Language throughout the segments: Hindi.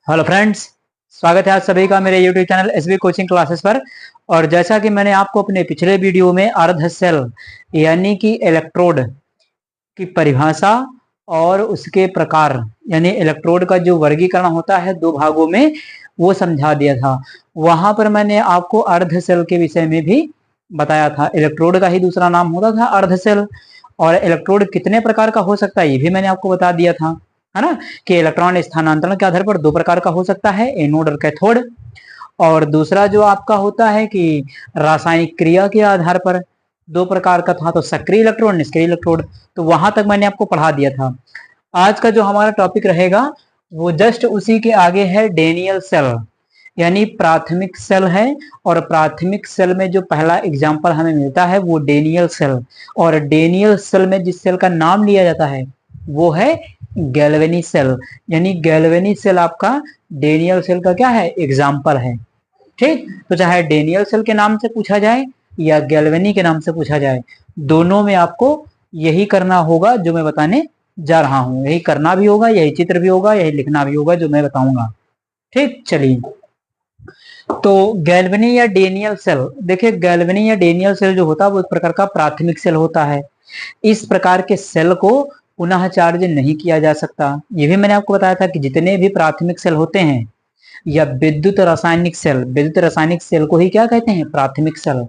हेलो फ्रेंड्स, स्वागत है आप सभी का मेरे YouTube channel SB coaching classes पर। और जैसा कि मैंने आपको अपने पिछले वीडियो में अर्ध सेल यानी कि इलेक्ट्रोड की परिभाषा और उसके प्रकार यानी इलेक्ट्रोड का जो वर्गीकरण होता है दो भागों में वो समझा दिया था। वहां पर मैंने आपको अर्ध सेल के विषय में भी बताया था। इलेक्ट्रोड का ही दूसरा नाम होता था अर्ध सेल। और इलेक्ट्रोड कितने प्रकार का हो सकता है ये भी मैंने आपको बता दिया था, है ना, कि इलेक्ट्रॉन स्थानांतरण के आधार पर दो प्रकार का हो सकता है, एनोड और कैथोड। और दूसरा जो आपका होता है कि रासायनिक क्रिया के आधार पर दो प्रकार का था, तो सक्रिय इलेक्ट्रोड, निष्क्रिय इलेक्ट्रोड। तो वहां तक मैंने आपको पढ़ा दिया था। आज का जो हमारा टॉपिक रहेगा वो जस्ट उसी के आगे है, डेनियल सेल यानी प्राथमिक सेल है। और प्राथमिक सेल में जो पहला एग्जाम्पल हमें मिलता है वो डेनियल सेल। और डेनियल सेल में जिस सेल का नाम लिया जाता है वो है गैल्वेनी सेल। यानी गैल्वेनी सेल आपका डेनियल सेल का क्या है, एग्जाम्पल है। ठीक, तो चाहे डेनियल सेल के नाम से पूछा जाए या गैल्वेनी के नाम से पूछा जाए, दोनों में आपको यही करना होगा जो मैं बताने जा रहा हूं। यही करना भी होगा, यही चित्र भी होगा, यही लिखना भी होगा जो मैं बताऊंगा। ठीक, चलिए। तो गैल्वेनी या डेनियल सेल, देखिए गैल्वेनी या डेनियल सेल जो होता है वो एक प्रकार का प्राथमिक सेल होता है। इस प्रकार के सेल को पुनः चार्ज नहीं किया जा सकता। ये भी मैंने आपको बताया था कि जितने भी प्राथमिक सेल होते हैं या विद्युत रासायनिक सेल, विद्युत रासायनिक सेल को ही क्या कहते हैं, प्राथमिक सेल।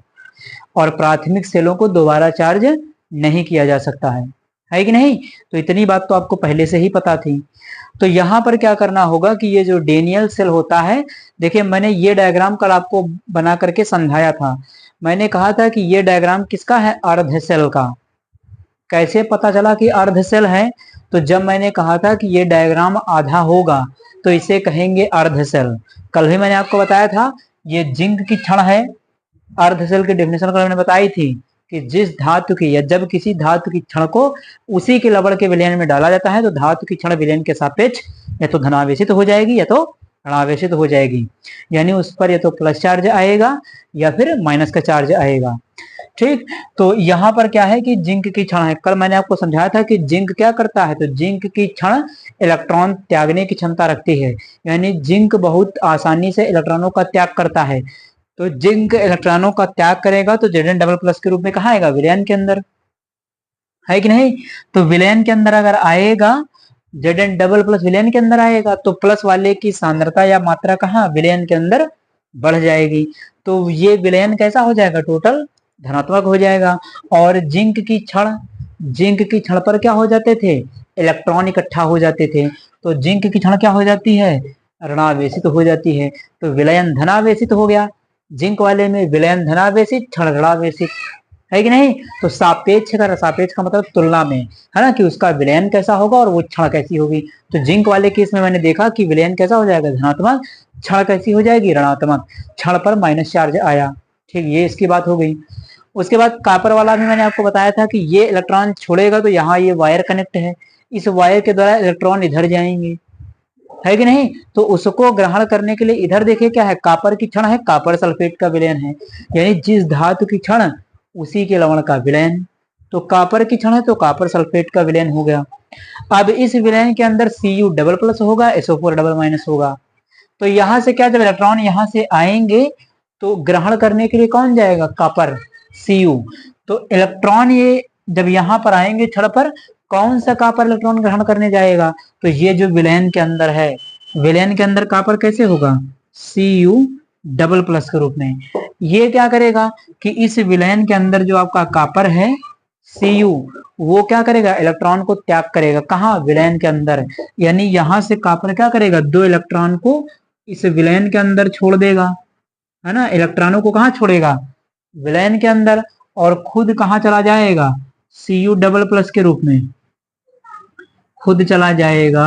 और प्राथमिक सेलों को दोबारा चार्ज नहीं किया जा सकता है कि नहीं। तो इतनी बात तो आपको पहले से ही पता थी। तो यहां पर क्या करना होगा कि ये जो डेनियल सेल होता है, देखिए मैंने ये डायग्राम कल आपको बना करके समझाया था। मैंने कहा था कि ये डायग्राम किसका है, अर्ध सेल का। कैसे पता चला कि अर्ध सेल है, तो जब मैंने कहा था कि ये डायग्राम आधा होगा तो इसे कहेंगे अर्ध सेल। कल भी मैंने आपको बताया था ये जिंक की छड़ है। अर्ध सेल की डेफिनेशन कल मैंने बताई थी कि जिस धातु की या जब किसी धातु की क्षण को उसी के लवण के विलयन में डाला जाता है तो धातु की क्षण विलयन के सापेक्ष या तो धनावेशित हो जाएगी या तो ऋणावेशित हो जाएगी। यानी उस पर या तो प्लस चार्ज आएगा या फिर माइनस का चार्ज आएगा। ठीक, तो यहाँ पर क्या है कि जिंक की क्षण है। कल मैंने आपको समझाया था कि जिंक क्या करता है, तो जिंक की क्षण इलेक्ट्रॉन त्यागने की क्षमता रखती है। यानी जिंक बहुत आसानी से इलेक्ट्रॉनों का त्याग करता है। तो जिंक इलेक्ट्रॉनों का त्याग करेगा तो Zn डबल प्लस के रूप में कहाँ आएगा, विलयन के अंदर, है कि नहीं। तो विलयन के अंदर अगर आएगा, Zn डबल प्लस विलयन के अंदर आएगा तो प्लस वाले की सांद्रता या मात्रा कहाँ, विलयन के अंदर बढ़ जाएगी। तो ये विलयन कैसा हो जाएगा, टोटल धनात्मक हो जाएगा। और जिंक की क्षण पर क्या हो जाते थे, इलेक्ट्रॉन इकट्ठा हो जाते थे। तो जिंक की क्षण क्या हो जाती है, ऋणावेशित हो जाती है। तो विलयन धनावेशित हो गया, जिंक वाले में विलयन धनावेशित, क्षण ऋणावेशित, है कि नहीं। तो सापेक्ष का मतलब तुलना में, है ना, कि उसका विलयन कैसा होगा और वो क्षण कैसी होगी। तो जिंक वाले केस में मैंने देखा कि विलयन कैसा हो जाएगा, धनात्मक, क्षण कैसी हो जाएगी, ऋणात्मक। क्षण पर माइनस चार्ज आया। ठीक, ये इसकी बात हो गई। उसके बाद कॉपर वाला भी मैंने आपको बताया था कि ये इलेक्ट्रॉन छोड़ेगा तो यहाँ ये वायर कनेक्ट है, इस वायर के द्वारा इलेक्ट्रॉन इधर जाएंगे, है कि नहीं। तो उसको ग्रहण करने के लिए इधर देखिए क्या है, कॉपर की क्षण है, कॉपर सल्फेट का विलयन है। यानी जिस धातु की क्षण उसी के लवण का विलयन। तो कॉपर की क्षण है तो कॉपर सल्फेट का विलयन हो गया। अब इस विलयन के अंदर Cu डबल प्लस होगा, SO4 डबल माइनस होगा। तो यहां से क्या, जब इलेक्ट्रॉन यहां से आएंगे तो ग्रहण करने के लिए कौन जाएगा, कॉपर, Cu। तो इलेक्ट्रॉन ये जब यहां पर आएंगे क्षण पर, कौन सा कॉपर इलेक्ट्रॉन ग्रहण करने जाएगा, तो ये जो विलयन के अंदर है, विलयन के अंदर कॉपर कैसे होगा, Cu डबल प्लस के रूप में। ये क्या करेगा कि इस विलयन के अंदर जो आपका कॉपर है Cu, वो क्या करेगा, इलेक्ट्रॉन को त्याग करेगा, कहाँ, विलयन के अंदर। यानी यहां से कॉपर क्या करेगा, दो इलेक्ट्रॉन को इस विलयन के अंदर छोड़ देगा, है ना। इलेक्ट्रॉनों को कहाँ छोड़ेगा, विलयन के अंदर। और खुद कहाँ चला जाएगा, Cu डबल प्लस के रूप में खुद चला जाएगा।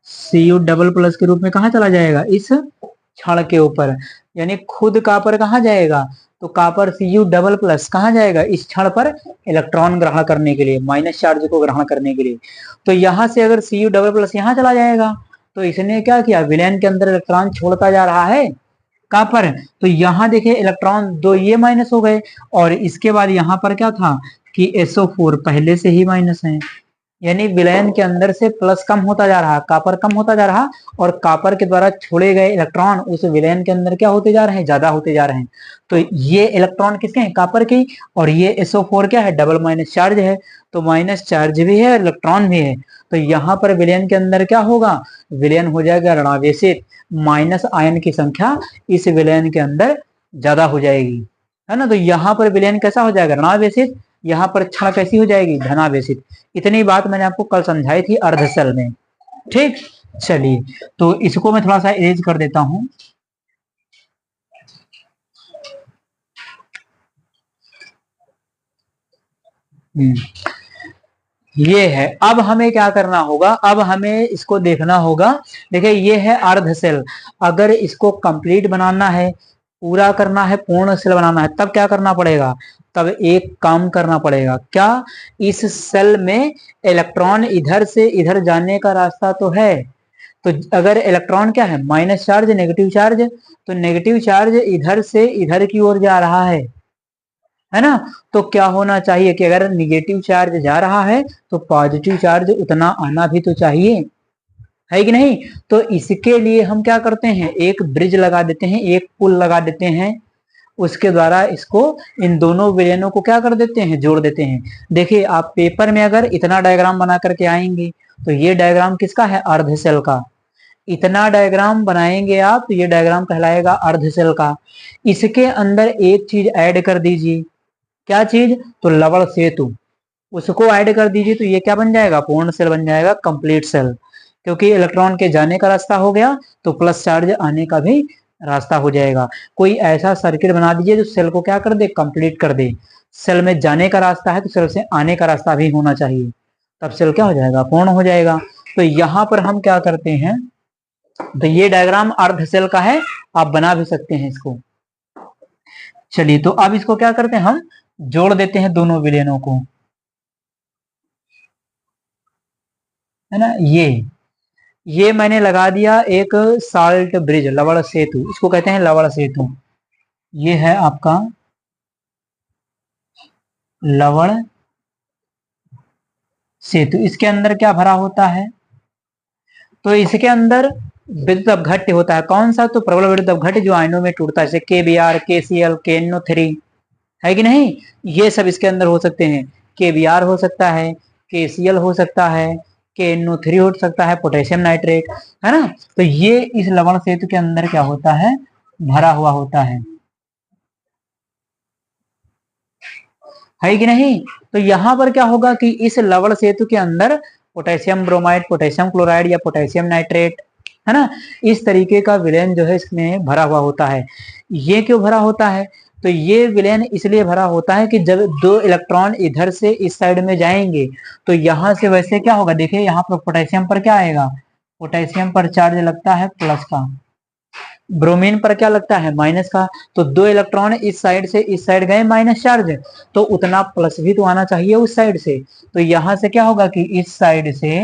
Cu डबल प्लस के रूप में कहाँ चला जाएगा, इस क्षण के ऊपर। यानी खुद कॉपर कहाँ जाएगा, तो कॉपर Cu डबल प्लस कहाँ जाएगा, इस क्षण पर इलेक्ट्रॉन ग्रहण करने के लिए, माइनस चार्ज को ग्रहण करने के लिए। तो यहां से अगर Cu डबल प्लस यहाँ चला जाएगा तो इसने क्या किया, विलयन के अंदर इलेक्ट्रॉन छोड़ता जा रहा है कॉपर। तो यहाँ देखिए इलेक्ट्रॉन दो ये माइनस हो गए। और इसके बाद यहाँ पर क्या था कि SO4 पहले से ही माइनस है, यानी विलयन के अंदर से प्लस कम होता जा रहा, कॉपर कम होता जा रहा, और कॉपर के द्वारा छोड़े गए इलेक्ट्रॉन उस विलयन के अंदर क्या होते जा रहे हैं, ज्यादा होते जा रहे हैं। तो ये इलेक्ट्रॉन किसके हैं, कॉपर की, और ये SO4 क्या है, डबल माइनस चार्ज है, तो माइनस चार्ज भी है, इलेक्ट्रॉन भी है। तो यहाँ पर विलयन के अंदर क्या होगा, विलयन हो जाएगा ऋणावेशित, माइनस आयन की संख्या इस विलयन के अंदर ज्यादा हो जाएगी, है ना। तो यहाँ पर विलयन कैसा हो जाएगा, ऋणावेशित, यहाँ पर क्षण कैसी हो जाएगी, धनावेशित। इतनी बात मैंने आपको कल समझाई थी अर्धशेल में, ठीक। चलिए, तो इसको मैं थोड़ा सा इरेज कर देता हूं। ये है, अब हमें क्या करना होगा, अब हमें इसको देखना होगा। देखिए ये है अर्धशेल, अगर इसको कंप्लीट बनाना है, पूरा करना है, पूर्ण सेल बनाना है, तब क्या करना पड़ेगा, तब एक काम करना पड़ेगा, क्या, इस सेल में इलेक्ट्रॉन इधर से इधर जाने का रास्ता तो है। तो अगर इलेक्ट्रॉन क्या है, माइनस चार्ज, नेगेटिव चार्ज, तो नेगेटिव चार्ज इधर से इधर की ओर जा रहा है ना। तो क्या होना चाहिए कि अगर निगेटिव चार्ज जा रहा है तो पॉजिटिव चार्ज उतना आना भी तो चाहिए, है कि नहीं। तो इसके लिए हम क्या करते हैं, एक ब्रिज लगा देते हैं, एक पुल लगा देते हैं, उसके द्वारा इसको, इन दोनों विलयनों को क्या कर देते हैं, जोड़ देते हैं। देखिए आप पेपर में अगर इतना डायग्राम बना करके आएंगे तो ये डायग्राम किसका है, अर्धशेल का। इतना डायग्राम बनाएंगे आप तो ये डायग्राम कहलाएगा अर्धशेल का। इसके अंदर एक चीज ऐड कर दीजिए, क्या चीज, तो लवण सेतु, उसको ऐड कर दीजिए, तो ये क्या बन जाएगा, पूर्ण सेल बन जाएगा, कंप्लीट सेल। क्योंकि इलेक्ट्रॉन के जाने का रास्ता हो गया तो प्लस चार्ज आने का भी रास्ता हो जाएगा। कोई ऐसा सर्किट बना दीजिए जो सेल को क्या कर दे, कंप्लीट कर दे। सेल में जाने का रास्ता है तो सेल से आने का रास्ता भी होना चाहिए, तब सेल क्या हो जाएगा, पूर्ण हो जाएगा। तो यहाँ पर हम क्या करते हैं, तो ये डायग्राम अर्ध सेल का है, आप बना भी सकते हैं इसको। चलिए, तो अब इसको क्या करते हैं, हम जोड़ देते हैं दोनों विलयनों को, है ना। ये मैंने लगा दिया एक साल्ट ब्रिज, लवण सेतु, इसको कहते हैं लवण सेतु। ये है आपका लवण सेतु। इसके अंदर क्या भरा होता है, तो इसके अंदर विद्युत अपघट्य होता है, कौन सा, तो प्रबल विद्युत अपघट्य जो आयनों में टूटता है, जैसे KBr, KCl, KNO3, है कि नहीं। ये सब इसके अंदर हो सकते हैं, KBr हो सकता है, KCl हो सकता है, KNO3 हो सकता है, पोटेशियम नाइट्रेट, है ना। तो ये इस लवण सेतु के अंदर क्या होता है, भरा हुआ होता है कि नहीं। तो यहाँ पर क्या होगा कि इस लवण सेतु के अंदर पोटेशियम ब्रोमाइड, पोटेशियम क्लोराइड या पोटेशियम नाइट्रेट, है ना, इस तरीके का विलयन जो है इसमें भरा हुआ होता है। ये क्यों भरा होता है, तो ये विलयन इसलिए भरा होता है कि जब दो इलेक्ट्रॉन इधर से इस साइड में जाएंगे तो यहां से वैसे क्या होगा, देखिए यहाँ पर पोटेशियम पर क्या आएगा, पोटेशियम पर चार्ज लगता है प्लस का, ब्रोमीन पर क्या लगता है, माइनस का। तो दो इलेक्ट्रॉन इस साइड से इस साइड गए माइनस चार्ज, तो उतना प्लस भी तो आना चाहिए उस साइड से। तो यहां से क्या होगा कि इस साइड से,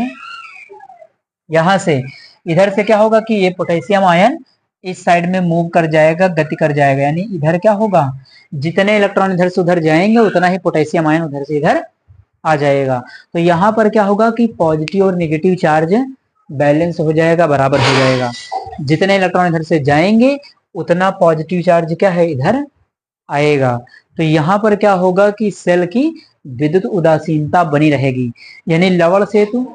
यहां से इधर से क्या होगा कि ये पोटेशियम आयन इस साइड में मूव कर जाएगा, गति कर जाएगा, यानी इधर क्या होगा, जितने इलेक्ट्रॉन इधर से उधर जाएंगे उतना ही पोटेशियम आयन उधर से इधर आ जाएगा। तो यहाँ पर क्या होगा कि पॉजिटिव और नेगेटिव चार्ज बैलेंस हो जाएगा, बराबर हो जाएगा। जितने इलेक्ट्रॉन इधर से जाएंगे उतना पॉजिटिव चार्ज क्या है, इधर आएगा। तो यहाँ पर क्या होगा कि सेल की विद्युत उदासीनता बनी रहेगी। यानी लवण सेतु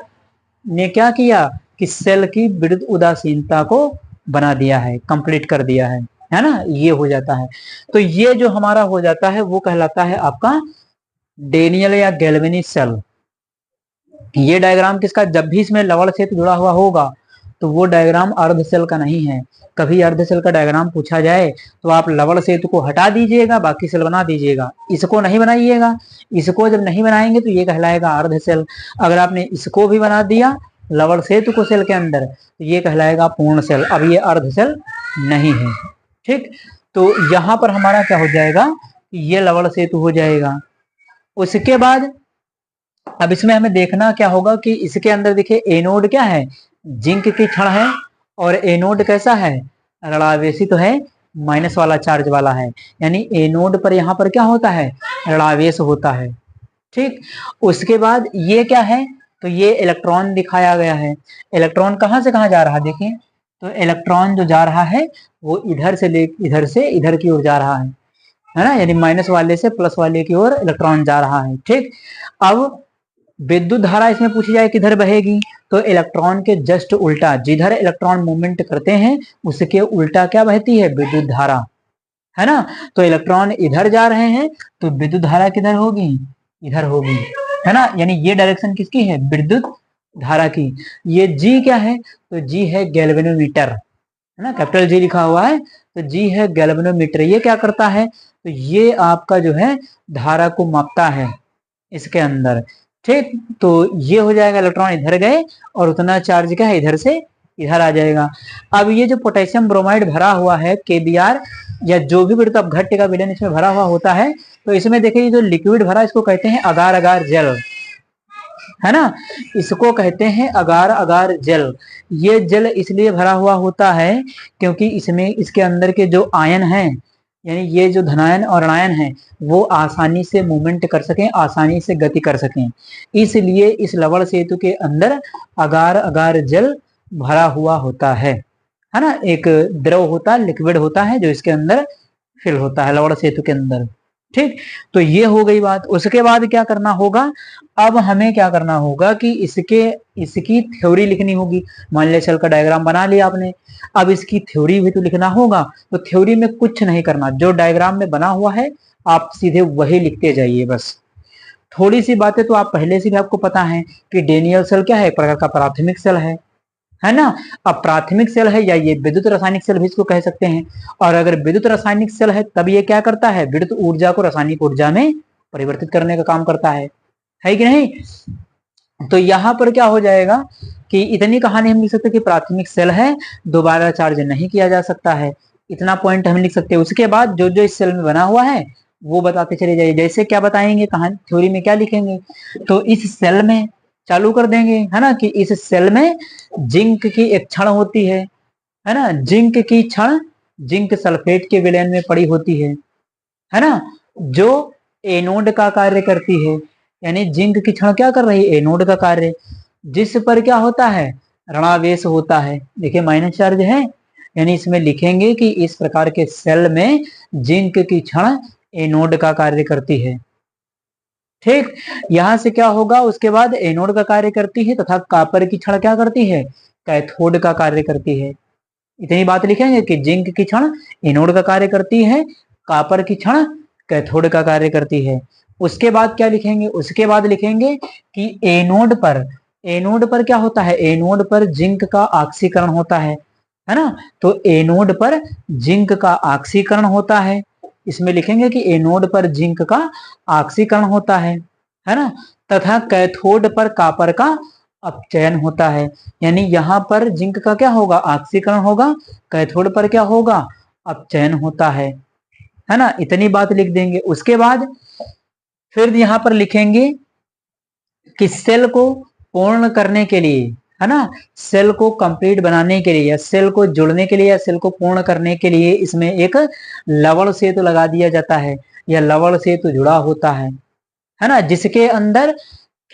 ने क्या किया कि सेल की विद्युत उदासीनता को बना दिया है, कंप्लीट कर दिया है ना, ये हो जाता है। तो ये जो हमारा हो जाता है वो कहलाता है आपका डेनियल या गैल्वेनी सेल। ये डायग्राम किसका, जब भी इसमें लवण सेतु जुड़ा हुआ होगा तो वो डायग्राम अर्ध सेल का नहीं है। कभी अर्ध सेल का डायग्राम पूछा जाए तो आप लवण सेतु को हटा दीजिएगा, बाकी सेल बना दीजिएगा, इसको नहीं बनाइएगा। इसको जब नहीं बनाएंगे तो ये कहलाएगा अर्ध सेल। अगर आपने इसको भी बना दिया लवण सेतु को सेल के अंदर तो ये कहलाएगा पूर्ण सेल। अब ये अर्ध सेल नहीं है, ठीक। तो यहाँ पर हमारा क्या हो जाएगा, ये लवण सेतु हो जाएगा। उसके बाद अब इसमें हमें देखना क्या होगा कि इसके अंदर देखिए एनोड क्या है, जिंक की छड़ है, और एनोड कैसा है, ऋणावेशी तो है, माइनस वाला चार्ज वाला है। यानी एनोड पर यहाँ पर क्या होता है, ऋणावेश होता है, ठीक। उसके बाद ये क्या है, तो ये इलेक्ट्रॉन दिखाया गया है। इलेक्ट्रॉन कहाँ से कहाँ जा रहा है देखिए, तो इलेक्ट्रॉन जो जा रहा है वो इधर से इधर की ओर जा रहा है ना, यानी माइनस वाले से प्लस वाले की ओर इलेक्ट्रॉन जा रहा है। ठीक, अब विद्युत धारा इसमें पूछी जाए किधर बहेगी, तो इलेक्ट्रॉन के जस्ट उल्टा, जिधर इलेक्ट्रॉन मूवमेंट करते हैं उसके उल्टा क्या बहती है, विद्युत धारा, है ना। तो इलेक्ट्रॉन इधर जा रहे हैं तो विद्युत धारा किधर होगी, इधर होगी, है ना। यानी ये डायरेक्शन किसकी है, विद्युत धारा की। ये जी क्या है, तो जी है गैल्वेनोमीटर, है ना, कैपिटल जी लिखा हुआ है, तो जी है गैल्वेनोमीटर। ये क्या करता है, तो ये आपका जो है धारा को मापता है इसके अंदर। ठीक, तो ये हो जाएगा, इलेक्ट्रॉन इधर गए और उतना चार्ज क्या है इधर से इधर आ जाएगा। अब ये जो पोटेशियम ब्रोमाइड भरा हुआ है केबीआर या जो भी विद्युत अपघट्य का विलयन इसमें भरा हुआ होता है, तो इसमें देखिए जो लिक्विड भरा इसको कहते हैं अगार अगार जल, है ना, इसको कहते हैं अगार अगार जल। ये जल इसलिए भरा हुआ होता है क्योंकि इसमें इसके अंदर के जो आयन हैं, यानी ये जो धनायन और ऋणायन है, वो आसानी से मूवमेंट कर सकें, आसानी से गति कर सकें, इसलिए इस लवण सेतु के अंदर अगार अगार जल भरा हुआ होता है ना। एक द्रव होता है, लिक्विड होता है जो इसके अंदर फिल होता है लवण सेतु के अंदर। ठीक, तो ये हो गई बात। उसके बाद क्या करना होगा, अब हमें क्या करना होगा कि इसकी थ्योरी लिखनी होगी। मान लिया सेल का डायग्राम बना लिया आपने, अब इसकी थ्योरी भी तो लिखना होगा। तो थ्योरी में कुछ नहीं करना, जो डायग्राम में बना हुआ है आप सीधे वही लिखते जाइए बस। थोड़ी सी बातें तो आप पहले से भी आपको पता है कि डेनियल सेल क्या है, एक प्रकार का प्राथमिक सेल है ना। अब प्राथमिक सेल है या ये विद्युत रासायनिक सेल भी इसको कह सकते हैं। और अगर विद्युत रासायनिक सेल है तब ये क्या करता है, विद्युत ऊर्जा को रासायनिक ऊर्जा में परिवर्तित करने का काम करता है कि नहीं। तो यहां पर क्या हो जाएगा कि इतनी कहानी हम लिख सकते हैं कि प्राथमिक सेल है, दोबारा चार्ज नहीं किया जा सकता है, इतना पॉइंट हम लिख सकते हैं। उसके बाद जो जो इस सेल में बना हुआ है वो बताते चले जाइए। जैसे क्या बताएंगे, कहानी थ्योरी में क्या लिखेंगे, तो इस सेल में चालू कर देंगे, है ना, कि इस सेल में जिंक की एक क्षण होती है ना, जिंक की क्षण जिंक सल्फेट के विलयन में पड़ी होती है ना, जो एनोड का कार्य करती है। यानी जिंक की क्षण क्या कर रही है, एनोड का कार्य, जिस पर क्या होता है, ऋणावेश होता है। देखिए माइनस चार्ज है, यानी इसमें लिखेंगे कि इस प्रकार के सेल में जिंक की क्षण एनोड का कार्य करती है। ठीक, यहां से क्या होगा, उसके बाद एनोड का कार्य करती है तथा कॉपर की क्षण क्या करती है, कैथोड का कार्य करती है। इतनी बात लिखेंगे कि जिंक की क्षण एनोड का कार्य करती है, कॉपर की क्षण कैथोड का कार्य करती है। उसके बाद क्या लिखेंगे, उसके बाद लिखेंगे कि एनोड पर क्या होता है, एनोड पर जिंक का ऑक्सीकरण होता है ना। तो एनोड पर जिंक का ऑक्सीकरण होता है, इसमें लिखेंगे कि एनोड पर जिंक का ऑक्सीकरण होता है ना, तथा कैथोड पर कॉपर का अपचयन होता है। यानी यहाँ पर जिंक का क्या होगा, ऑक्सीकरण होगा, कैथोड पर क्या होगा, अपचयन होता है ना। इतनी बात लिख देंगे। उसके बाद फिर यहाँ पर लिखेंगे कि सेल को पूर्ण करने के लिए, है ना, सेल को कंप्लीट बनाने के लिए या सेल को जोड़ने के लिए या सेल को पूर्ण करने के लिए इसमें एक लवण सेतु लगा दिया जाता है या लवण सेतु जुड़ा होता है ना, जिसके अंदर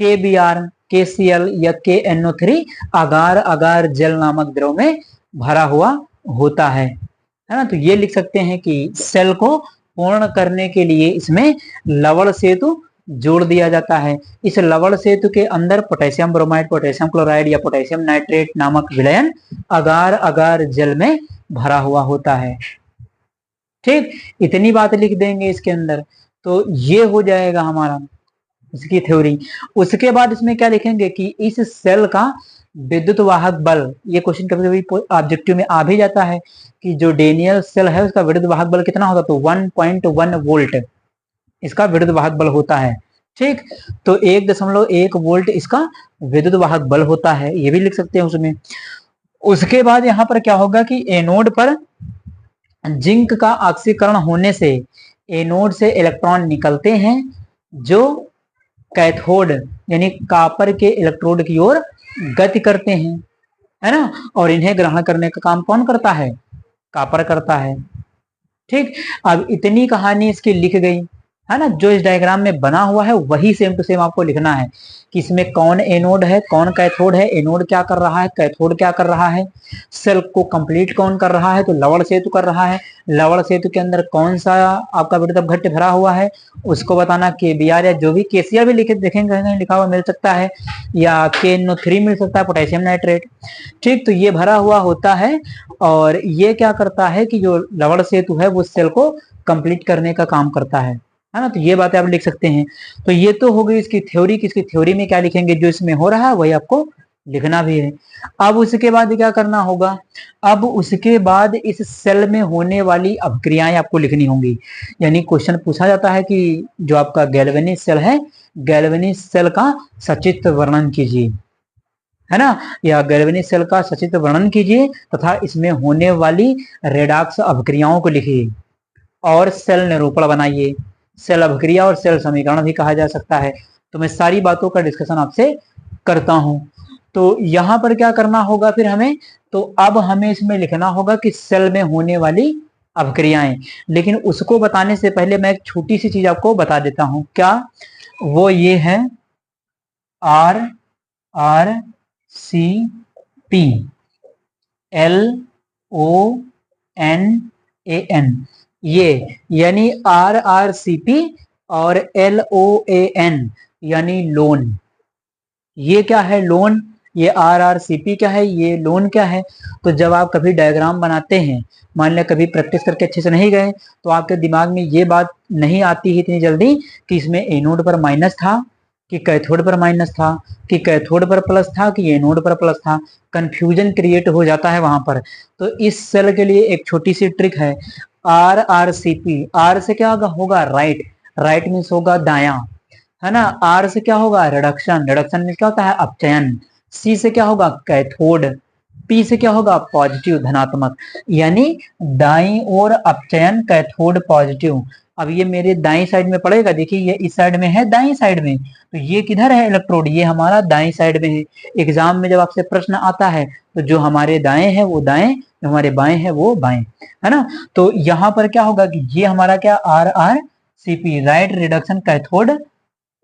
KBr, KCl या KNO3 अगार अगार जल नामक द्रव में भरा हुआ होता है ना। तो ये लिख सकते हैं कि सेल को पूर्ण करने के लिए इसमें लवण सेतु जोड़ दिया जाता है। इस लवण सेतु के अंदर पोटेशियम ब्रोमाइड, पोटेशियम क्लोराइड या पोटेशियम नाइट्रेट नामक विलयन अगार अगार जल में भरा हुआ होता है। ठीक, इतनी बात लिख देंगे इसके अंदर, तो ये हो जाएगा हमारा इसकी थ्योरी। उसके बाद इसमें क्या लिखेंगे कि इस सेल का विद्युत वाहक बल, ये क्वेश्चन कभी कभी ऑब्जेक्टिव में आ भी जाता है कि जो डेनियल सेल है उसका विद्युत वाहक बल कितना होता है, तो 1.1 वोल्ट इसका विद्युत वाहक बल होता है। ठीक, तो 1.1 वोल्ट इसका विद्युत वाहक बल होता है, ये भी लिख सकते हैं उसमें। उसके बाद यहाँ पर क्या होगा कि एनोड पर जिंक का ऑक्सीकरण होने से एनोड से इलेक्ट्रॉन निकलते हैं जो कैथोड यानी कॉपर के इलेक्ट्रोड की ओर गति करते हैं, है ना, और इन्हें ग्रहण करने का काम कौन करता है, कॉपर करता है। ठीक, अब इतनी कहानी इसकी लिख गई। है ना, जो इस डायग्राम में बना हुआ है वही सेम टू सेम आपको लिखना है कि इसमें कौन एनोड है, कौन कैथोड है, एनोड क्या कर रहा है, कैथोड क्या कर रहा है, सेल को कंप्लीट कौन कर रहा है, तो लवण सेतु कर रहा है, लवण सेतु के अंदर कौन सा आपका विद्युत घट्ट भरा हुआ है उसको बताना, KBr या जो भी KCl भी लिखे देखेंगे कहीं लिखा हुआ मिल सकता है, या KNO3 मिल सकता है, पोटेशियम नाइट्रेट। ठीक, तो ये भरा हुआ होता है और ये क्या करता है कि जो लवण सेतु है वो सेल को कंप्लीट करने का काम करता है ना। तो ये बातें आप लिख सकते हैं। तो ये तो हो गई इसकी थ्योरी की, इसकी थ्योरी में क्या लिखेंगे, जो इसमें हो रहा है वही आपको लिखना भी है। अब उसके बाद क्या करना होगा, अब उसके बाद इस सेल में होने वाली अभिक्रियाएं आपको लिखनी होंगी। यानी क्वेश्चन पूछा जाता है कि जो आपका गैल्वेनिक सेल है, गैल्वेनिक सेल का सचित्र वर्णन कीजिए, है ना, या गैल्वेनिक सेल का सचित्र वर्णन कीजिए तथा इसमें होने वाली रेडॉक्स अभिक्रियाओं को लिखिए और सेल निरूपण बनाइए। सेल अभिक्रिया और सेल समीकरण भी कहा जा सकता है। तो मैं सारी बातों का डिस्कशन आपसे करता हूं। तो यहां पर क्या करना होगा फिर हमें, तो अब हमें इसमें लिखना होगा कि सेल में होने वाली अभिक्रियाएं, लेकिन उसको बताने से पहले मैं एक छोटी सी चीज आपको बता देता हूं। क्या वो ये है R R C P L O N A N, ये यानी RRCP और LOAN यानी लोन। ये क्या है, लोन, ये RRCP क्या है, ये लोन क्या है। तो जब आप कभी डायग्राम बनाते हैं, मान लिया कभी प्रैक्टिस करके अच्छे से नहीं गए तो आपके दिमाग में ये बात नहीं आती है इतनी जल्दी कि इसमें एनोड पर माइनस था कि कैथोड पर माइनस था कि कैथोड पर प्लस था कि एनोड पर प्लस था, कंफ्यूजन क्रिएट हो जाता है वहां पर। तो इस सेल के लिए एक छोटी सी ट्रिक है, RRCP, आर से क्या होगा राइट, राइट मीन्स होगा दाया, है ना, आर से क्या होगा रिडक्शन, रिडक्शन में क्या होता है अपचयन, सी से क्या होगा कैथोड, पी से क्या होगा पॉजिटिव धनात्मक, यानी दाई और अपचयन कैथोड पॉजिटिव। अब ये मेरे दाई साइड में पड़ेगा, देखिए ये इस साइड में है दाई साइड में, तो ये किधर है इलेक्ट्रोड, ये हमारा दाई साइड में है। एग्जाम में जब आपसे प्रश्न आता है तो जो हमारे दाएं है वो दाएं, जो हमारे बाएं है वो बाएं, है ना। तो यहाँ पर क्या होगा कि ये हमारा क्या RRCP right reduction cathode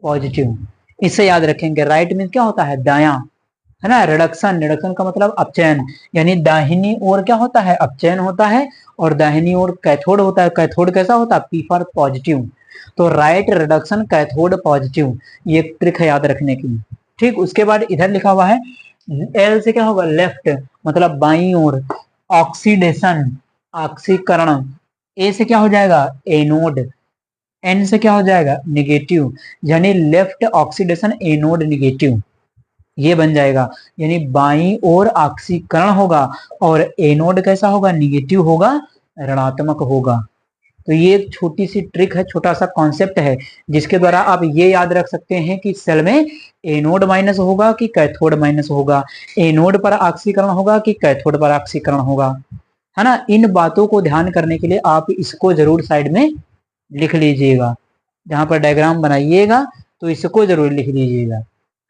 positive, इससे याद रखेंगे। राइट मीन क्या होता है दाया, है ना, रिडक्शन, रिडक्शन का मतलब अपचयन, यानी दाहिनी ओर क्या होता है अपचयन होता है और दाहिनी ओर कैथोड होता है। कैथोड कैसा होता है, P फॉर पॉजिटिव। तो राइट रिडक्शन कैथोड पॉजिटिव, ये एक ट्रिक है याद रखने की। ठीक, उसके बाद इधर लिखा हुआ है L से क्या होगा लेफ्ट, मतलब बाई ओर, ऑक्सीडेशन ऑक्सीकरण, ए से क्या हो जाएगा एनोड, एन से क्या हो जाएगा निगेटिव, यानी लेफ्ट ऑक्सीडेशन एनोड निगेटिव, ये बन जाएगा। यानी बाई ओर ऑक्सीकरण होगा और एनोड कैसा होगा निगेटिव होगा, ऋणात्मक होगा। तो ये एक छोटी सी ट्रिक है, छोटा सा कॉन्सेप्ट है जिसके द्वारा आप ये याद रख सकते हैं कि सेल में एनोड माइनस होगा कि कैथोड माइनस होगा, एनोड पर ऑक्सीकरण होगा कि कैथोड पर ऑक्सीकरण होगा, है ना। इन बातों को ध्यान करने के लिए आप इसको जरूर साइड में लिख लीजिएगा, जहां पर डायग्राम बनाइएगा तो इसको जरूर लिख लीजिएगा,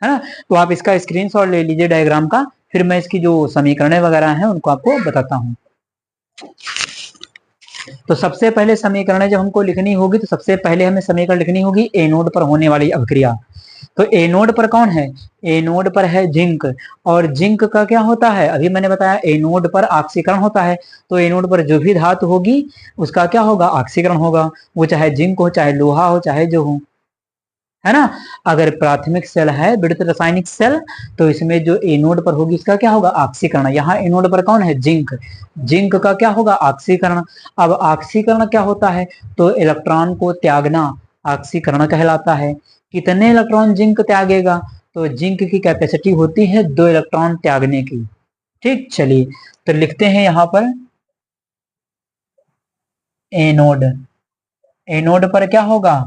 है ना। तो आप इसका स्क्रीनशॉट ले लीजिए डायग्राम का, फिर मैं इसकी जो समीकरण वगैरह हैं उनको आपको बताता हूं। तो सबसे पहले समीकरण जब हमको लिखनी होगी तो सबसे पहले हमें समीकरण लिखनी होगी एनोड पर होने वाली अभिक्रिया। तो एनोड पर कौन है, एनोड पर है जिंक, और जिंक का क्या होता है अभी मैंने बताया एनोड पर ऑक्सीकरण होता है। तो एनोड पर जो भी धातु होगी उसका क्या होगा ऑक्सीकरण होगा, वो चाहे जिंक हो चाहे लोहा हो चाहे जो हो, है ना। अगर प्राथमिक सेल है विद्युत रासायनिक सेल तो इसमें जो एनोड पर होगी इसका क्या होगा ऑक्सीकरण। यहाँ एनोड पर कौन है जिंक, जिंक का क्या होगा ऑक्सीकरण। अब ऑक्सीकरण क्या होता है, तो इलेक्ट्रॉन को त्यागना ऑक्सीकरण कहलाता है। कितने इलेक्ट्रॉन जिंक त्यागेगा, तो जिंक की कैपेसिटी होती है 2 इलेक्ट्रॉन त्यागने की। ठीक, चलिए तो लिखते हैं यहाँ पर एनोड, एनोड पर क्या होगा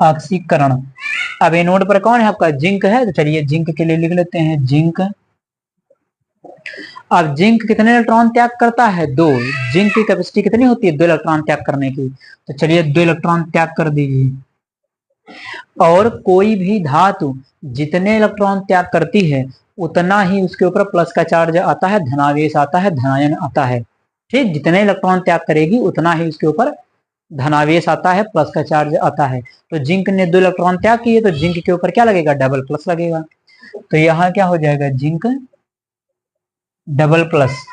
ऑक्सीकरण। अब एनोड पर कौन है आपका जिंक है, तो चलिए जिंक के लिए लिख लेते हैं जिंक। अब जिंक कितने इलेक्ट्रॉन त्याग करता है 2, जिंक की कैपेसिटी कितनी होती है 2 इलेक्ट्रॉन त्याग करने की, तो चलिए 2 इलेक्ट्रॉन त्याग कर दीजिए। और कोई भी धातु जितने इलेक्ट्रॉन त्याग करती है उतना ही उसके ऊपर प्लस का चार्ज आता है, धनावेश आता है, धनायन आता है। ठीक, जितने इलेक्ट्रॉन त्याग करेगी उतना ही उसके ऊपर धनावेश आता है, प्लस का चार्ज आता है। तो जिंक ने 2 इलेक्ट्रॉन त्याग किए तो जिंक के ऊपर क्या लगेगा, डबल प्लस लगेगा। तो यहाँ क्या हो जाएगा, जिंक डबल प्लस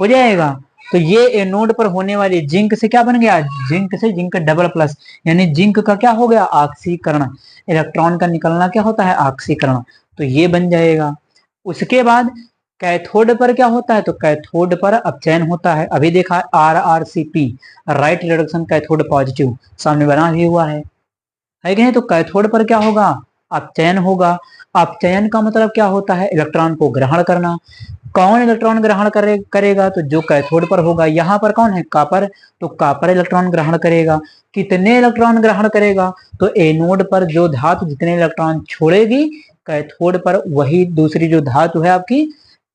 हो जाएगा। तो ये एनोड पर होने वाली जिंक से क्या बन गया, जिंक से जिंक डबल प्लस, यानी जिंक का क्या हो गया, ऑक्सीकरण। इलेक्ट्रॉन का निकलना क्या होता है, ऑक्सीकरण। तो ये बन जाएगा। उसके बाद कैथोड पर क्या होता है, तो कैथोड पर अपचयन होता है। अभी देखा RRCP, right reduction cathode positive, सामने बना भी हुआ है कि नहीं। तो कैथोड पर क्या होगा, अपचयन होगा। अपचयन का मतलब क्या होता है, इलेक्ट्रॉन को ग्रहण करना। कौन इलेक्ट्रॉन ग्रहण करेगा, तो जो कैथोड पर होगा। यहाँ पर कौन है, कापर, तो कापर इलेक्ट्रॉन ग्रहण करेगा। कितने इलेक्ट्रॉन ग्रहण करेगा, तो एनोड पर जो धातु जितने इलेक्ट्रॉन छोड़ेगी, कैथोड पर वही दूसरी जो धातु है आपकी,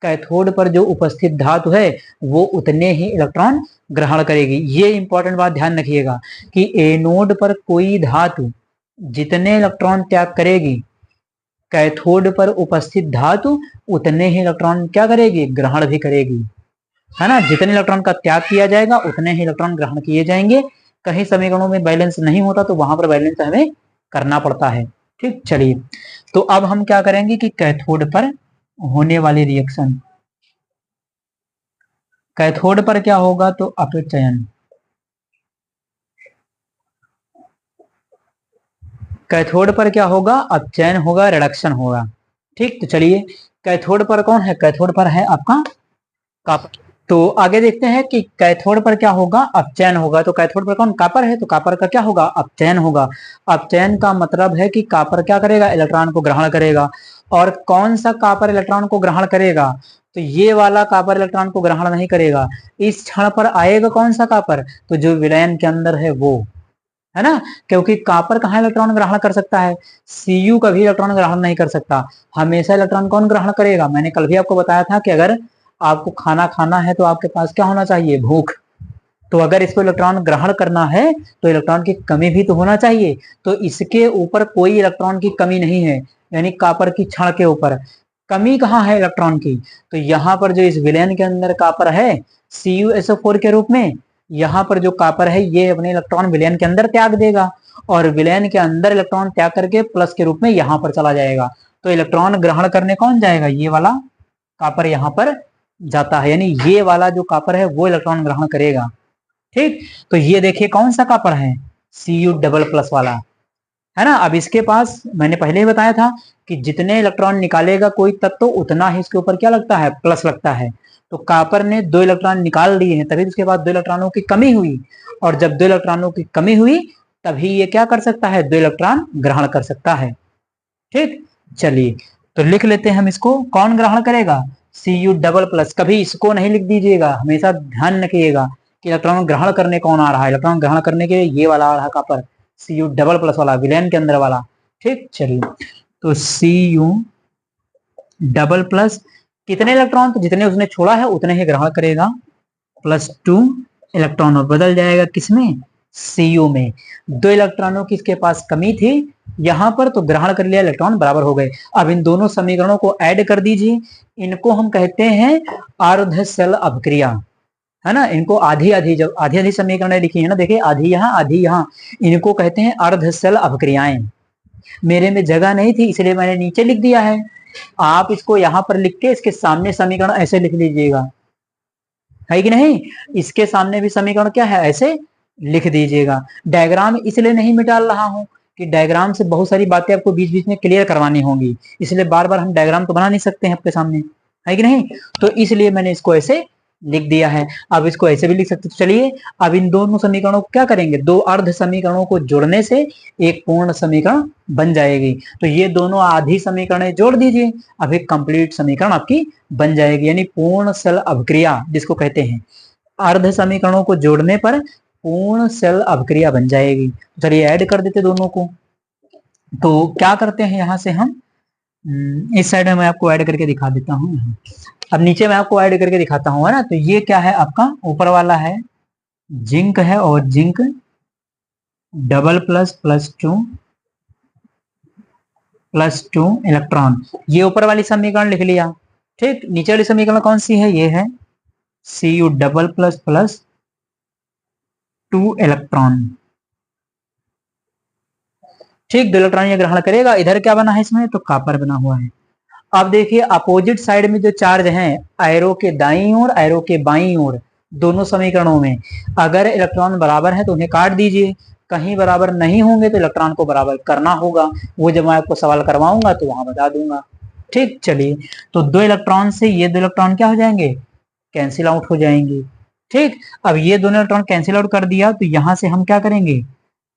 कैथोड पर जो उपस्थित धातु है वो उतने ही इलेक्ट्रॉन ग्रहण करेगी। ये इंपॉर्टेंट बात ध्यान रखिएगा कि एनोड पर कोई धातु जितने इलेक्ट्रॉन त्याग करेगी, कैथोड पर उपस्थित धातु उतने ही इलेक्ट्रॉन क्या करेगी, ग्रहण भी करेगी, है ना। जितने इलेक्ट्रॉन का त्याग किया जाएगा उतने ही इलेक्ट्रॉन ग्रहण किए जाएंगे। कहीं समीकरणों में बैलेंस नहीं होता तो वहां पर बैलेंस हमें करना पड़ता है। ठीक, चलिए तो अब हम क्या करेंगे कि कैथोड पर होने वाली रिएक्शन, कैथोड पर क्या होगा, तो अपचयन। कैथोड पर क्या होगा, अपचयन होगा, रिडक्शन होगा। ठीक, तो चलिए कैथोड पर कौन है, कैथोड पर है आपका कापर। तो आगे देखते हैं कि कैथोड पर क्या होगा, अपचयन होगा। तो कैथोड पर कौन, कापर है, तो कापर का क्या होगा, अपचयन होगा। अपचयन का मतलब है कि कापर क्या करेगा, इलेक्ट्रॉन को ग्रहण करेगा। और कौन सा कापर इलेक्ट्रॉन को ग्रहण करेगा, तो ये वाला कापर इलेक्ट्रॉन को ग्रहण नहीं करेगा। इस क्षण पर आएगा कौन सा कापर, तो जो विलयन के अंदर है वो, है ना। क्योंकि कापर कहाँ इलेक्ट्रॉन ग्रहण कर सकता है, Cu कभी इलेक्ट्रॉन ग्रहण नहीं कर सकता। हमेशा इलेक्ट्रॉन कौन ग्रहण करेगा, मैंने कल भी आपको बताया था कि अगर आपको खाना खाना है तो आपके पास क्या होना चाहिए, भूख। तो अगर इसको इलेक्ट्रॉन ग्रहण करना है तो इलेक्ट्रॉन की कमी भी तो होना चाहिए। तो इसके ऊपर कोई इलेक्ट्रॉन की कमी नहीं है, यानी कापर की क्षण के ऊपर कमी कहाँ है इलेक्ट्रॉन की, तो यहाँ पर जो इस विलयन के अंदर कापर है CuSO4 के रूप में, यहाँ पर जो कापर है ये अपने इलेक्ट्रॉन विलयन के अंदर त्याग देगा और विलयन के अंदर इलेक्ट्रॉन त्याग करके प्लस के रूप में यहाँ पर चला जाएगा। तो इलेक्ट्रॉन ग्रहण करने कौन जाएगा, ये वाला कापर यहाँ पर जाता है, यानी ये वाला जो कापर है वो इलेक्ट्रॉन ग्रहण करेगा। ठीक, तो ये देखिए कौन सा कापर है, Cu डबल प्लस वाला, है ना। अब इसके पास मैंने पहले ही बताया था कि जितने इलेक्ट्रॉन निकालेगा कोई तत्व उतना ही इसके ऊपर क्या लगता है, प्लस लगता है। तो कापर ने 2 इलेक्ट्रॉन निकाल दिए हैं, तभी उसके बाद 2 इलेक्ट्रॉनों की कमी हुई, और जब 2 इलेक्ट्रॉनों की कमी हुई तभी ये क्या कर सकता है, 2 इलेक्ट्रॉन ग्रहण कर सकता है। ठीक, चलिए तो लिख लेते हैं हम इसको, कौन ग्रहण करेगा, Cu डबल प्लस। कभी इसको नहीं लिख दीजिएगा, हमेशा ध्यान रखिएगा कि इलेक्ट्रॉन ग्रहण करने कौन आ रहा है, इलेक्ट्रॉन ग्रहण करने के लिए ये वाला आ रहा है कापर, Cu डबल प्लस वाला, विलयन के अंदर वाला। ठीक, चलिए तो Cu डबल प्लस, कितने इलेक्ट्रॉन, तो जितने उसने छोड़ा है उतने ही ग्रहण करेगा, +2 इलेक्ट्रॉन और बदल जाएगा किसमें, Cu में। 2 इलेक्ट्रॉनों की इसके पास कमी थी यहां पर, तो ग्रहण कर लिया, इलेक्ट्रॉन बराबर हो गए। अब इन दोनों समीकरणों को ऐड कर दीजिए, इनको हम कहते हैं अर्ध सेल अभिक्रिया, है ना। इनको आधी आधी, जब आधी आधी समीकरण लिखी है ना, देखिए आधी यहाँ आधी यहाँ, इनको कहते हैं अर्ध सेल अभिक्रियाएं। मेरे में जगह नहीं थी इसलिए मैंने नीचे लिख दिया है, आप इसको यहाँ पर लिख के इसके सामने समीकरण ऐसे लिख लीजिएगा, है कि नहीं। इसके सामने भी समीकरण क्या है, ऐसे लिख दीजिएगा। डायग्राम इसलिए नहीं मिटाल रहा हूं कि डायग्राम से बहुत सारी बातें आपको बीच बीच में क्लियर करवानी होंगी, इसलिए बार बार हम डायग्राम तो बना नहीं सकते हैं आपके सामने, है कि नहीं। तो इसलिए मैंने इसको ऐसे लिख दिया है। अब इसको ऐसे भी लिख सकते, तो चलिए अब इन दोनों समीकरणों को क्या करेंगे, 2 अर्ध समीकरणों को जोड़ने से एक पूर्ण समीकरण बन जाएगी। तो ये दोनों आधी समीकरण जोड़ दीजिए, अब एक कंप्लीट समीकरण आपकी बन जाएगी, यानी पूर्ण सेल अभिक्रिया जिसको कहते हैं। अर्ध समीकरणों को जोड़ने पर पूर्ण सेल अभिक्रिया बन जाएगी। चलिए ऐड कर देते दोनों को। तो क्या करते हैं यहां से हम, इस साइड में मैं आपको ऐड करके दिखा देता हूँ। अब नीचे मैं आपको ऐड करके दिखाता हूँ, है ना। तो ये क्या है आपका, ऊपर वाला है जिंक है, और जिंक डबल प्लस +2 इलेक्ट्रॉन, ये ऊपर वाली समीकरण लिख लिया। ठीक, नीचे वाली समीकरण कौन सी है, ये है Cu double plus plus 2 electron. ठीक, 2 इलेक्ट्रॉन ये ग्रहण करेगा। इधर क्या बना है इसमें, तो कॉपर बना हुआ है। अब देखिए अपोजिट साइड में जो चार्ज हैं, एरो के दाईं ओर, एरो के बाईं ओर, दोनों समीकरणों में अगर इलेक्ट्रॉन बराबर है तो उन्हें काट दीजिए, कहीं बराबर नहीं होंगे तो इलेक्ट्रॉन को बराबर करना होगा। वो जब मैं आपको सवाल करवाऊंगा तो वहां बता दूंगा। ठीक, चलिए, तो 2 इलेक्ट्रॉन से ये 2 इलेक्ट्रॉन क्या हो जाएंगे, कैंसिल आउट हो जाएंगे। ठीक, अब ये दोनों इलेक्ट्रॉन कैंसिल आउट कर दिया तो यहां से हम क्या करेंगे,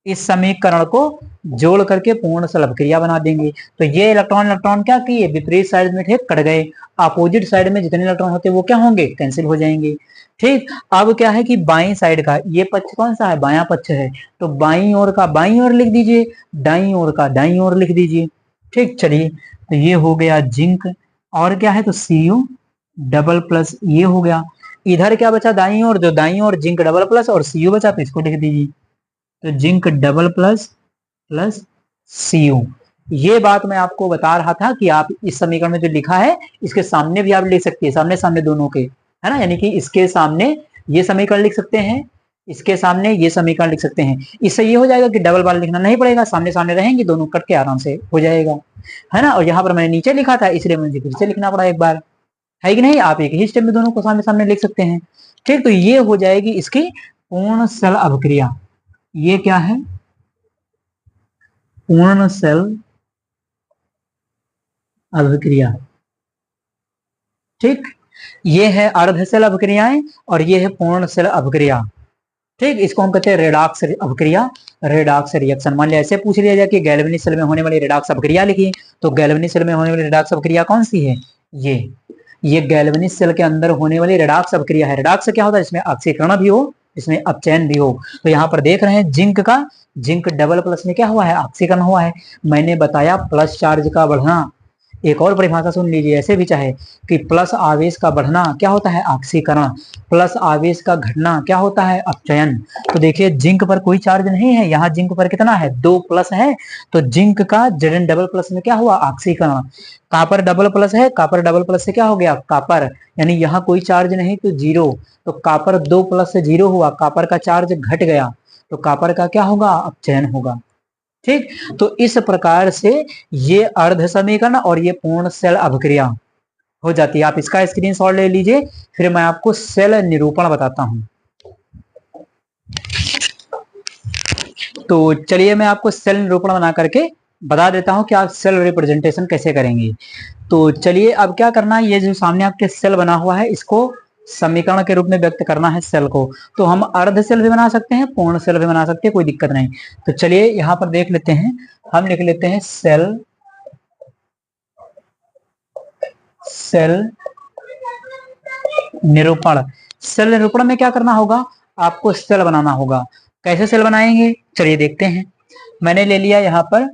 इस समीकरण को जोड़ करके पूर्ण सल अभिक्रिया बना देंगे। तो ये इलेक्ट्रॉन इलेक्ट्रॉन क्या किए, विपरीत साइड में थे, कट गए। अपोजिट साइड में जितने इलेक्ट्रॉन होते हैं वो क्या होंगे, कैंसिल हो जाएंगे। ठीक, अब क्या है कि बाईं साइड का ये पक्ष कौन सा है, बायां पक्ष है, तो बाईं ओर का बाईं ओर लिख दीजिए, दाईं ओर का दाईं ओर लिख दीजिए। ठीक, चलिए, तो ये हो गया जिंक, और क्या है तो Cu डबल प्लस, ये हो गया। इधर क्या बचा दाईं ओर, जो दाईं ओर जिंक डबल प्लस और Cu बचा, तो इसको लिख दीजिए, तो zinc double plus plus Cu। ये बात मैं आपको बता रहा था कि आप इस समीकरण में जो लिखा है इसके सामने भी आप लिख सकते हैं, सामने सामने दोनों के, है ना, यानी कि इसके सामने ये समीकरण लिख सकते हैं, इसके सामने ये समीकरण लिख सकते हैं। इससे ये हो जाएगा कि डबल बार लिखना नहीं पड़ेगा, सामने सामने रहेंगे, दोनों कट के आराम से हो जाएगा, है ना। और यहाँ पर मैंने नीचे लिखा था इसलिए मुझे फिर से लिखना पड़ा एक बार, है कि नहीं। आप एक ही स्टेप में दोनों को सामने सामने लिख सकते हैं। ठीक, तो ये हो जाएगी इसकी पूर्ण सल अभिक्रिया। ये क्या है, पूर्ण सेल अभिक्रिया। ठीक, ये है अर्ध सेल अभिक्रियाएं और ये है पूर्ण सेल अभिक्रिया। ठीक, इसको हम कहते हैं रेडॉक्स अभिक्रिया, रेडॉक्स रिएक्शन। मान लिया ऐसे पूछ लिया जाए कि गैल्वेनिक सेल में होने वाली रेडॉक्स अभिक्रिया लिखिए, तो गैल्वेनिक सेल में होने वाली रेडॉक्स अभिक्रिया कौन सी है, ये गैल्वेनिक सेल के अंदर होने वाली रेडॉक्स अभिक्रिया है। रेडॉक्स क्या होता है, इसमें ऑक्सीकरण भी हो, इसमें अपचयन भी हो। तो यहाँ पर देख रहे हैं जिंक का, जिंक डबल प्लस में क्या हुआ है, ऑक्सीकरण हुआ है। मैंने बताया प्लस चार्ज का बढ़ना, एक और परिभाषा सुन लीजिए, ऐसे भी चाहे कि प्लस आवेश का बढ़ना क्या होता है, ऑक्सीकरण, प्लस आवेश का घटना क्या होता है, अपचयन। तो देखिए जिंक पर कोई चार्ज नहीं है, यहाँ जिंक पर कितना है, 2 प्लस है, तो जिंक का Zn डबल प्लस में क्या हुआ, ऑक्सीकरण। कॉपर डबल प्लस है, कॉपर डबल प्लस से क्या हो गया, कॉपर, यानी यहाँ कोई चार्ज नहीं तो जीरो, तो कॉपर 2 प्लस से जीरो हुआ, कॉपर का चार्ज घट गया, तो कॉपर का क्या होगा, अपचयन होगा। ठीक, तो इस प्रकार से ये अर्ध समीकरण और ये पूर्ण सेल अभिक्रिया हो जाती है। आप इसका स्क्रीनशॉट ले लीजिए, फिर मैं आपको सेल निरूपण बताता हूं। तो चलिए मैं आपको सेल निरूपण बना करके बता देता हूं कि आप सेल रिप्रेजेंटेशन कैसे करेंगे। तो चलिए अब क्या करना है, ये जो सामने आपके सेल बना हुआ है इसको समीकरण के रूप में व्यक्त करना है सेल को। तो हम अर्ध सेल भी बना सकते हैं, पूर्ण सेल भी बना सकते हैं, कोई दिक्कत नहीं। तो चलिए यहां पर देख लेते हैं, हम लिख लेते हैं सेल, सेल निरूपण। सेल निरूपण में क्या करना होगा, आपको सेल बनाना होगा। कैसे सेल बनाएंगे, चलिए देखते हैं। मैंने ले लिया यहाँ पर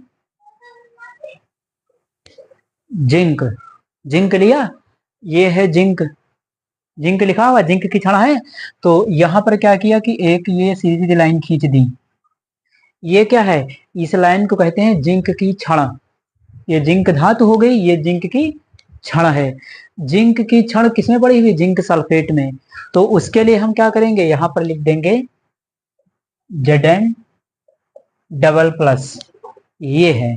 जिंक, जिंक लिया, ये है जिंक, जिंक लिखा हुआ, जिंक की छड़ है। तो यहां पर क्या किया कि एक ये सीधी लाइन खींच दी, ये क्या है, इस लाइन को कहते हैं जिंक की छड़। ये जिंक धातु हो गई, ये जिंक की छड़ है। जिंक की छड़ किसमें पड़ी हुई, जिंक सल्फेट में। तो उसके लिए हम क्या करेंगे, यहां पर लिख देंगे Zn डबल प्लस, ये है।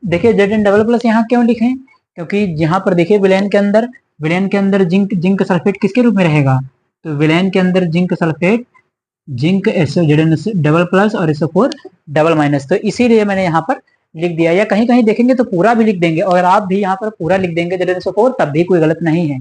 देखिए Zn डबल प्लस यहाँ क्यों लिखें, क्योंकि यहाँ पर देखिए विलेन के अंदर, विलेन के अंदर जिंक, जिंक सल्फेट किसके रूप में रहेगा, तो विलेन के अंदर zinc sulphate, zinc SO Zn double plus और SO4 डबल माइनस, तो इसीलिए मैंने यहाँ पर लिख दिया। या कहीं कहीं देखेंगे तो पूरा भी लिख देंगे, और आप भी यहाँ पर पूरा लिख देंगे Zn SO4 तब भी कोई गलत नहीं है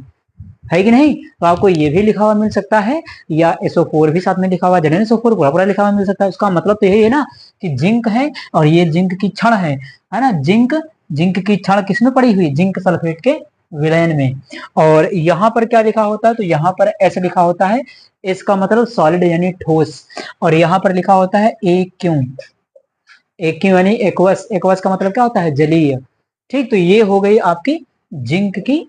कि नहीं। तो आपको ये भी लिखा हुआ मिल सकता है, या SO4 भी साथ में लिखा हुआ, Zn SO4 पूरा पूरा लिखा हुआ मिल सकता है। उसका मतलब तो यही है ना कि जिंक है और ये जिंक की छड़ है ना। जिंक, जिंक की छड़ किसमें पड़ी हुई, जिंक सल्फेट के विलयन में। और यहाँ पर क्या लिखा होता है, तो यहाँ पर S लिखा होता है, इसका मतलब सॉलिड यानी ठोस, और यहाँ पर लिखा होता है AQ, AQ यानी एक्वस, एक्वस का मतलब क्या होता है, जलीय। ठीक, तो ये हो गई आपकी जिंक की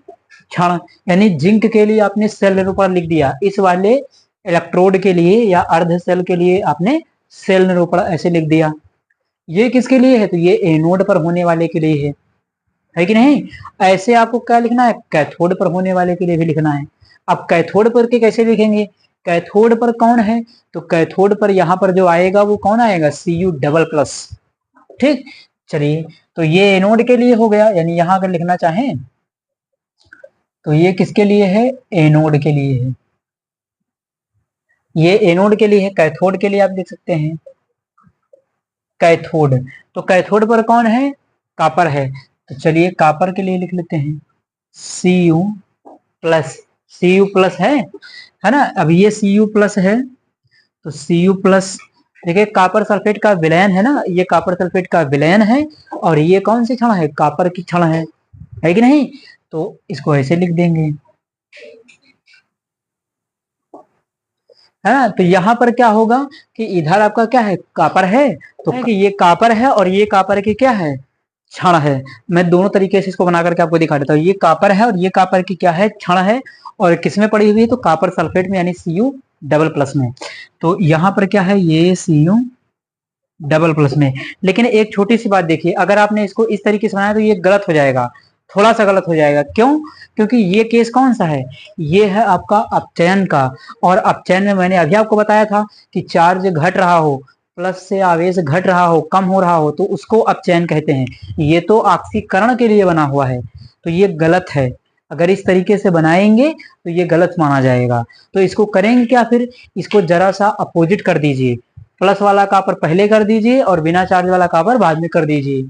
क्षण, यानी जिंक के लिए आपने सेल निरूपण लिख दिया, इस वाले इलेक्ट्रोड के लिए या अर्ध सेल के लिए आपने सेल निरूपण ऐसे लिख दिया। ये किसके लिए है, तो ये एनोड पर होने वाले के लिए है, है कि नहीं। ऐसे आपको क्या लिखना है, कैथोड पर होने वाले के लिए भी लिखना है। अब कैथोड पर के कैसे लिखेंगे, कैथोड पर कौन है, तो कैथोड पर यहाँ पर जो आएगा वो कौन आएगा, Cu डबल प्लस। ठीक, चलिए तो ये एनोड के लिए हो गया, यानी यहां अगर लिखना चाहें तो ये किसके लिए है, एनोड के लिए है, ये एनोड के लिए है। कैथोड के लिए आप लिख सकते हैं कैथोड। तो कैथोड पर कौन है, कापर है, तो चलिए कापर के लिए लिख लेते हैं Cu प्लस। Cu प्लस है ना। अब ये Cu प्लस है तो Cu प्लस, देखिए कापर सल्फेट का विलयन है ना, ये कापर सल्फेट का विलयन है और ये कौन सी क्षण है, कापर की क्षण है कि नहीं। तो इसको ऐसे लिख देंगे, है ना। तो यहाँ पर क्या होगा कि इधर आपका क्या है, कापर है, तो है कि ये कापर है और ये कापर की क्या है, क्षण है। मैं दोनों तरीके से इसको बना करके आपको दिखा देता हूँ, ये कापर है और ये कापर की क्या है, क्षण है। और किस में पड़ी हुई है, तो कापर सल्फेट में, यानी Cu डबल प्लस में। तो यहाँ पर क्या है, ये Cu डबल प्लस में। लेकिन एक छोटी सी बात देखिए, अगर आपने इसको इस तरीके से बनाया तो ये गलत हो जाएगा, थोड़ा सा गलत हो जाएगा। क्यों, क्योंकि ये केस कौन सा है, ये है आपका अपचयन का। और अपचयन में मैंने अभी आपको बताया था कि चार्ज घट रहा हो, प्लस से आवेश घट रहा हो, कम हो रहा हो, तो उसको अपचयन कहते हैं। ये तो ऑक्सीकरण के लिए बना हुआ है, तो ये गलत है। अगर इस तरीके से बनाएंगे तो ये गलत माना जाएगा। तो इसको करेंगे क्या, फिर इसको जरा सा अपोजिट कर दीजिए, प्लस वाला कापर पहले कर दीजिए और बिना चार्ज वाला कापर बाद में कर दीजिए।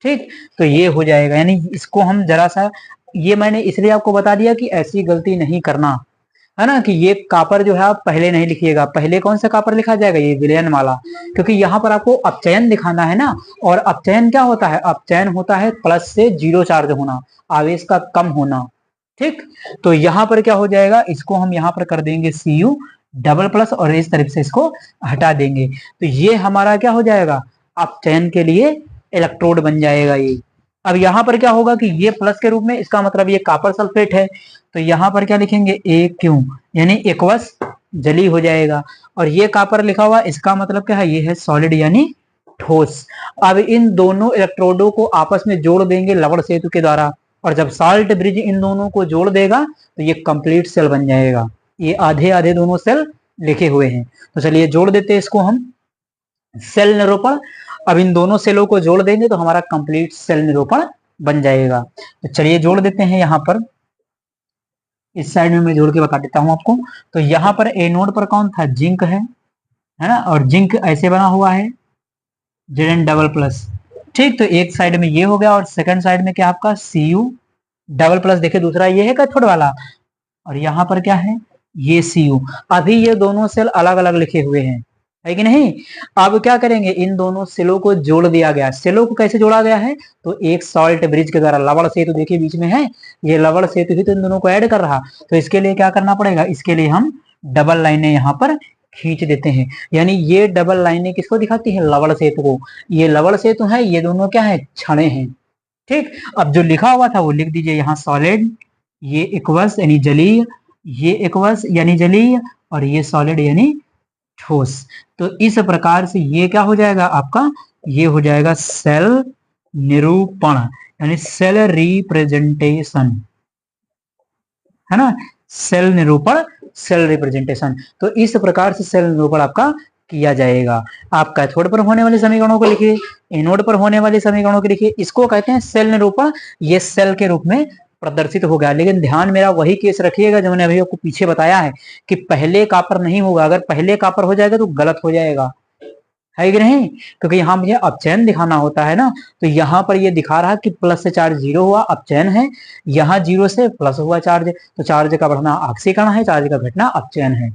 ठीक, तो ये हो जाएगा। यानी इसको हम जरा सा, ये मैंने इसलिए आपको बता दिया कि ऐसी गलती नहीं करना, है ना, कि ये कापर जो है आप पहले नहीं लिखिएगा। पहले कौन सा कापर लिखा जाएगा, ये विलयन वाला, क्योंकि यहाँ पर आपको अपचयन दिखाना है ना। और अपचयन क्या होता है, अपचयन होता है प्लस से जीरो चार्ज होना, आवेश का कम होना। ठीक, तो यहाँ पर क्या हो जाएगा, इसको हम यहाँ पर कर देंगे Cu डबल प्लस और इस तरफ से इसको हटा देंगे, तो ये हमारा क्या हो जाएगा, अपचयन के लिए इलेक्ट्रोड बन जाएगा ये। अब यहाँ पर क्या होगा कि ये प्लस के रूप में, इसका मतलब ये कापर सल्फेट है, तो यहाँ पर क्या लिखेंगे, AQ, यानी एक्वस जली हो जाएगा। और ये कापर लिखा हुआ, इसका मतलब क्या है, ये है सॉलिड यानी ठोस। अब इन दोनों इलेक्ट्रोडों को आपस में जोड़ देंगे लवण सेतु के द्वारा, और जब साल्ट ब्रिज इन दोनों को जोड़ देगा तो ये कंप्लीट सेल बन जाएगा। ये आधे आधे दोनों सेल लिखे हुए हैं, तो चलिए जोड़ देते हैं इसको हम, सेल निरूपण। अब इन दोनों सेलों को जोड़ देंगे तो हमारा कंप्लीट सेल निरूपण बन जाएगा। तो चलिए जोड़ देते हैं, यहाँ पर इस साइड में मैं जोड़ के बता देता हूं आपको। तो यहाँ पर एनोड पर कौन था, जिंक है ना, और जिंक ऐसे बना हुआ है Zn डबल प्लस। ठीक, तो एक साइड में ये हो गया और सेकंड साइड में क्या आपका Cu डबल प्लस। देखिए दूसरा ये है कैथोड वाला, और यहाँ पर क्या है, ये Cu। अभी ये दोनों सेल अलग अलग लिखे हुए हैं, है कि नहीं। अब क्या करेंगे, इन दोनों सेलों को जोड़ दिया गया। सेलों को कैसे जोड़ा गया है, तो एक सॉल्ट ब्रिज के द्वारा, लवण सेतु देखिए बीच में है, ये लवण सेतु ही तो इन दोनों को ऐड कर रहा। तो इसके लिए क्या करना पड़ेगा, इसके लिए हम डबल लाइनें यहाँ पर खींच देते हैं। यानी ये डबल लाइनें किसको दिखाती है, लवण सेतु को। ये लवण सेतु है, ये दोनों क्या है, क्षणे हैं। ठीक, अब जो लिखा हुआ था वो लिख दीजिए यहाँ, सॉलिड, ये एक्वस यानी जलीय, ये एक्वस यानी जलीय, और ये सॉलिड यानी ठोस। तो इस प्रकार से ये क्या हो जाएगा आपका, ये हो जाएगा सेल निरूपण, यानी सेल रिप्रेजेंटेशन, है ना, सेल निरूपण, सेल रिप्रेजेंटेशन। तो इस प्रकार से सेल निरूपण आपका किया जाएगा। आप कैथोड पर होने वाले समीकरणों को लिखिए, एनोड पर होने वाले समीकरणों को लिखिए, इसको कहते हैं सेल निरूपण। ये सेल के रूप में प्रदर्शित हो गया। लेकिन ध्यान मेरा वही केस रखिएगा जो मैंने अभी आपको पीछे बताया है कि पहले कापर नहीं होगा। अगर पहले कापर हो जाएगा तो गलत हो जाएगा, है कि नहीं, क्योंकि यहाँ मुझे अपचयन दिखाना होता है ना। तो यहाँ पर ये दिखा रहा है कि प्लस से चार्ज जीरो हुआ, अपचयन है। यहाँ जीरो से प्लस हुआ चार्ज, तो चार्ज का बढ़ना ऑक्सीकरण है, चार्ज का घटना अपचयन है।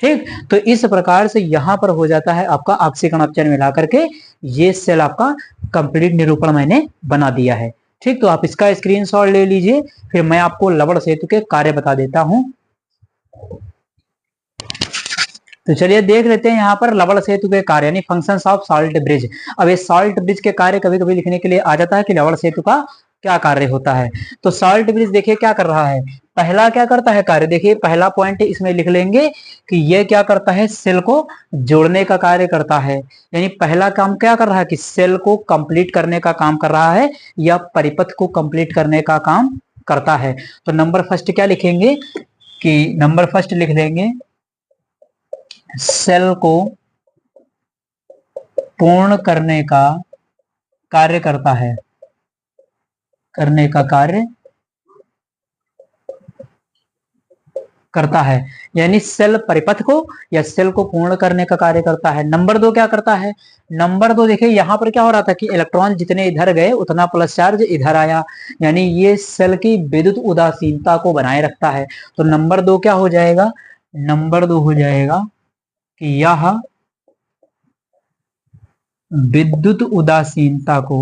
ठीक, तो इस प्रकार से यहाँ पर हो जाता है आपका ऑक्सीकरण अपचयन मिला करके ये सेल आपका कंप्लीट निरूपण मैंने बना दिया है। ठीक, तो आप इसका स्क्रीनशॉट ले लीजिए, फिर मैं आपको लवण सेतु के कार्य बता देता हूं। तो चलिए देख लेते हैं यहाँ पर लवण सेतु के कार्य, यानी फंक्शंस ऑफ सॉल्ट ब्रिज। अब ये सॉल्ट ब्रिज के कार्य कभी कभी लिखने के लिए आ जाता है कि लवण सेतु का क्या कार्य होता है। तो सॉल्ट ब्रिज देखिए क्या कर रहा है, पहला क्या करता है कार्य, देखिए पहला पॉइंट इसमें लिख लेंगे कि ये क्या करता है, सेल को जोड़ने का कार्य करता है। यानी पहला काम क्या कर रहा है कि सेल को कंप्लीट करने का काम कर रहा है या परिपथ को कंप्लीट करने का काम करता है। तो नंबर फर्स्ट क्या लिखेंगे कि नंबर फर्स्ट लिख लेंगे सेल को पूर्ण करने का कार्य करता है, करने का कार्य करता है। यानी सेल परिपथ को या सेल को पूर्ण करने का कार्य करता है। नंबर दो क्या करता है, नंबर दो देखिए यहां पर क्या हो रहा था कि इलेक्ट्रॉन जितने इधर गए उतना प्लस चार्ज इधर आया, यानी ये सेल की विद्युत उदासीनता को बनाए रखता है। तो नंबर दो क्या हो जाएगा, नंबर दो हो जाएगा कि यह विद्युत उदासीनता को,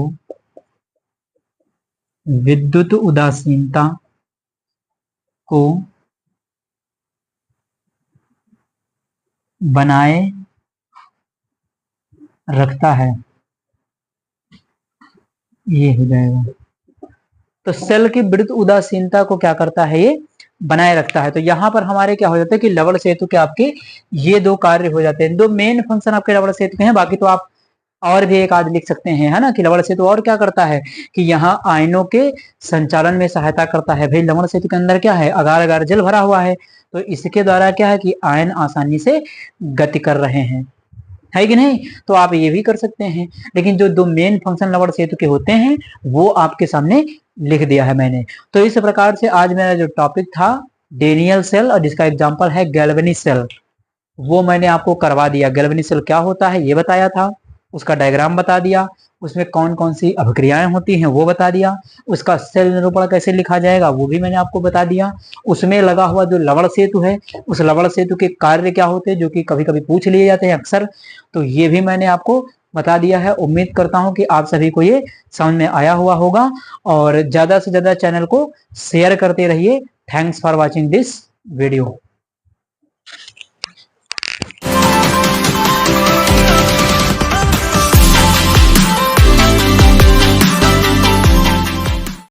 विद्युत उदासीनता को बनाए रखता है, ये हो जाएगा। तो सेल की विद्युत उदासीनता को क्या करता है, ये बनाए रखता है। तो यहां पर हमारे क्या हो जाता है कि लवण सेतु के आपके ये दो कार्य हो जाते हैं। दो मेन फंक्शन आपके लवण सेतु के हैं, बाकी तो आप और भी एक आध लिख सकते हैं, है ना, कि लवण सेतु और क्या करता है कि यहाँ आयनों के संचालन में सहायता करता है। भाई लवण सेतु के अंदर क्या है, अगार अगार जल भरा हुआ है, तो इसके द्वारा क्या है कि आयन आसानी से गति कर रहे हैं, है कि नहीं। तो आप ये भी कर सकते हैं, लेकिन जो दो मेन फंक्शन लवण सेतु के होते हैं वो आपके सामने लिख दिया है मैंने। तो इस प्रकार से आज मेरा जो टॉपिक था डेनियल सेल और जिसका एग्जांपल है गैल्वेनी सेल, वो मैंने आपको करवा दिया। गैल्वेनी सेल क्या होता है ये बताया था, उसका डायग्राम बता दिया, उसमें कौन कौन सी अभिक्रियाएं होती हैं वो बता दिया, उसका सेल निरूपण कैसे लिखा जाएगा वो भी मैंने आपको बता दिया। उसमें लगा हुआ जो लवण सेतु है, उस लवण सेतु के कार्य क्या होते हैं जो कि कभी कभी पूछ लिए जाते हैं अक्सर, तो ये भी मैंने आपको बता दिया है। उम्मीद करता हूं कि आप सभी को ये समझ में आया हुआ होगा, और ज्यादा से ज्यादा चैनल को शेयर करते रहिए। Thanks for watching this video.